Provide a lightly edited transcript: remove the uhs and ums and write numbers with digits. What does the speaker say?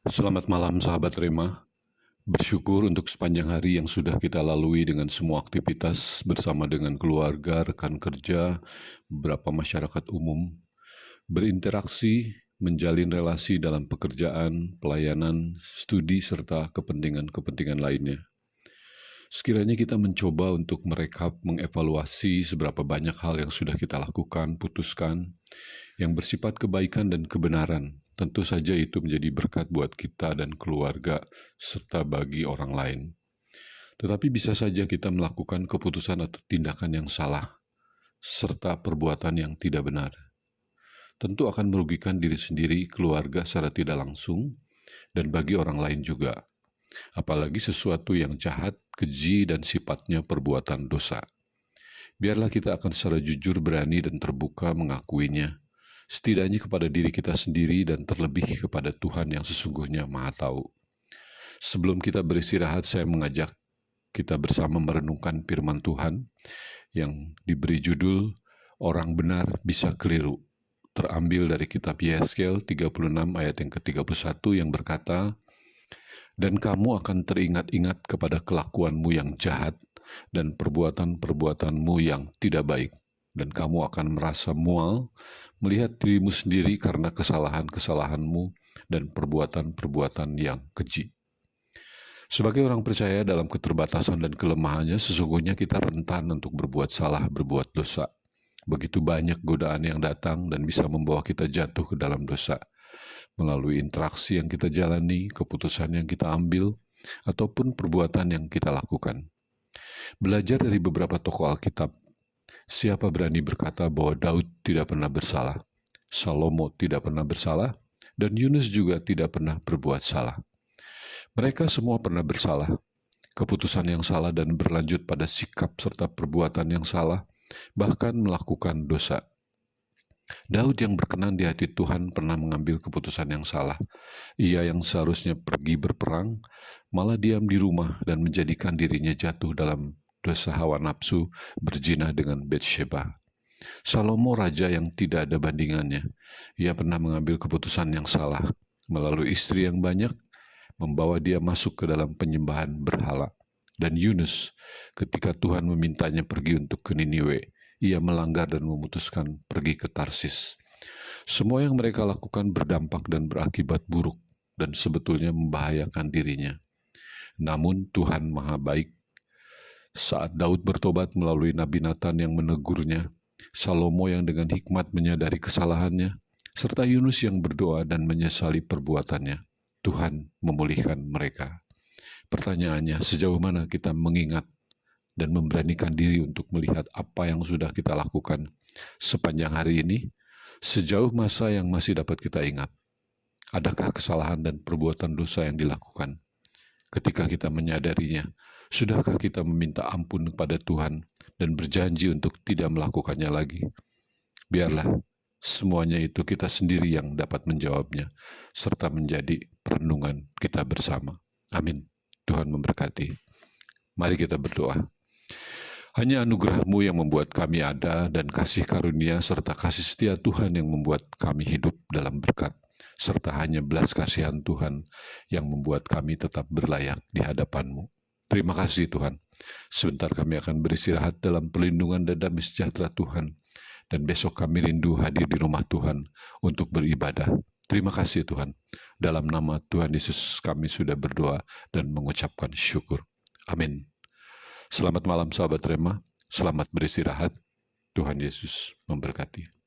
Selamat malam sahabat Rema. Bersyukur untuk sepanjang hari yang sudah kita lalui dengan semua aktivitas bersama dengan keluarga, rekan kerja, beberapa masyarakat umum, berinteraksi, menjalin relasi dalam pekerjaan, pelayanan, studi, serta kepentingan-kepentingan lainnya. Sekiranya kita mencoba untuk merekap, mengevaluasi seberapa banyak hal yang sudah kita lakukan, putuskan, yang bersifat kebaikan dan kebenaran, tentu saja itu menjadi berkat buat kita dan keluarga, serta bagi orang lain. Tetapi bisa saja kita melakukan keputusan atau tindakan yang salah, serta perbuatan yang tidak benar. Tentu akan merugikan diri sendiri, keluarga secara tidak langsung, dan bagi orang lain juga. Apalagi sesuatu yang jahat, keji, dan sifatnya perbuatan dosa. Biarlah kita akan secara jujur, berani, dan terbuka mengakuinya, setidaknya kepada diri kita sendiri dan terlebih kepada Tuhan yang sesungguhnya Maha Tahu. Sebelum kita beristirahat, saya mengajak kita bersama merenungkan firman Tuhan yang diberi judul Orang Benar Bisa Keliru, terambil dari kitab Yeskel 36 ayat yang ke-31 yang berkata, "Dan kamu akan teringat-ingat kepada kelakuanmu yang jahat dan perbuatan-perbuatanmu yang tidak baik, dan kamu akan merasa mual melihat dirimu sendiri karena kesalahan-kesalahanmu dan perbuatan-perbuatan yang keji." Sebagai orang percaya dalam keterbatasan dan kelemahannya, sesungguhnya kita rentan untuk berbuat salah, berbuat dosa. Begitu banyak godaan yang datang dan bisa membawa kita jatuh ke dalam dosa, melalui interaksi yang kita jalani, keputusan yang kita ambil, ataupun perbuatan yang kita lakukan. Belajar dari beberapa tokoh Alkitab, siapa berani berkata bahwa Daud tidak pernah bersalah, Salomo tidak pernah bersalah, dan Yunus juga tidak pernah berbuat salah. Mereka semua pernah bersalah, keputusan yang salah dan berlanjut pada sikap serta perbuatan yang salah, bahkan melakukan dosa. Daud yang berkenan di hati Tuhan pernah mengambil keputusan yang salah. Ia yang seharusnya pergi berperang, malah diam di rumah dan menjadikan dirinya jatuh dalam dosa hawa nafsu, berzina dengan Batsheba. Salomo raja yang tidak ada bandingannya. Ia pernah mengambil keputusan yang salah, melalui istri yang banyak, membawa dia masuk ke dalam penyembahan berhala. Dan Yunus, ketika Tuhan memintanya pergi untuk ke Niniwe, ia melanggar dan memutuskan pergi ke Tarsis. Semua yang mereka lakukan berdampak dan berakibat buruk dan sebetulnya membahayakan dirinya. Namun Tuhan Maha Baik. Saat Daud bertobat melalui Nabi Nathan yang menegurnya, Salomo yang dengan hikmat menyadari kesalahannya, serta Yunus yang berdoa dan menyesali perbuatannya, Tuhan memulihkan mereka. Pertanyaannya, sejauh mana kita mengingat dan memberanikan diri untuk melihat apa yang sudah kita lakukan sepanjang hari ini, sejauh masa yang masih dapat kita ingat? Adakah kesalahan dan perbuatan dosa yang dilakukan? Ketika kita menyadarinya, sudahkah kita meminta ampun kepada Tuhan dan berjanji untuk tidak melakukannya lagi? Biarlah semuanya itu kita sendiri yang dapat menjawabnya, serta menjadi perenungan kita bersama. Amin. Tuhan memberkati. Mari kita berdoa. Hanya anugerah-Mu yang membuat kami ada, dan kasih karunia serta kasih setia Tuhan yang membuat kami hidup dalam berkat, serta hanya belas kasihan Tuhan yang membuat kami tetap berlayak di hadapan-Mu. Terima kasih Tuhan. Sebentar kami akan beristirahat dalam perlindungan dan damai sejahtera Tuhan, dan besok kami rindu hadir di rumah Tuhan untuk beribadah. Terima kasih Tuhan. Dalam nama Tuhan Yesus kami sudah berdoa dan mengucapkan syukur. Amin. Selamat malam sahabat Rema. Selamat beristirahat. Tuhan Yesus memberkati.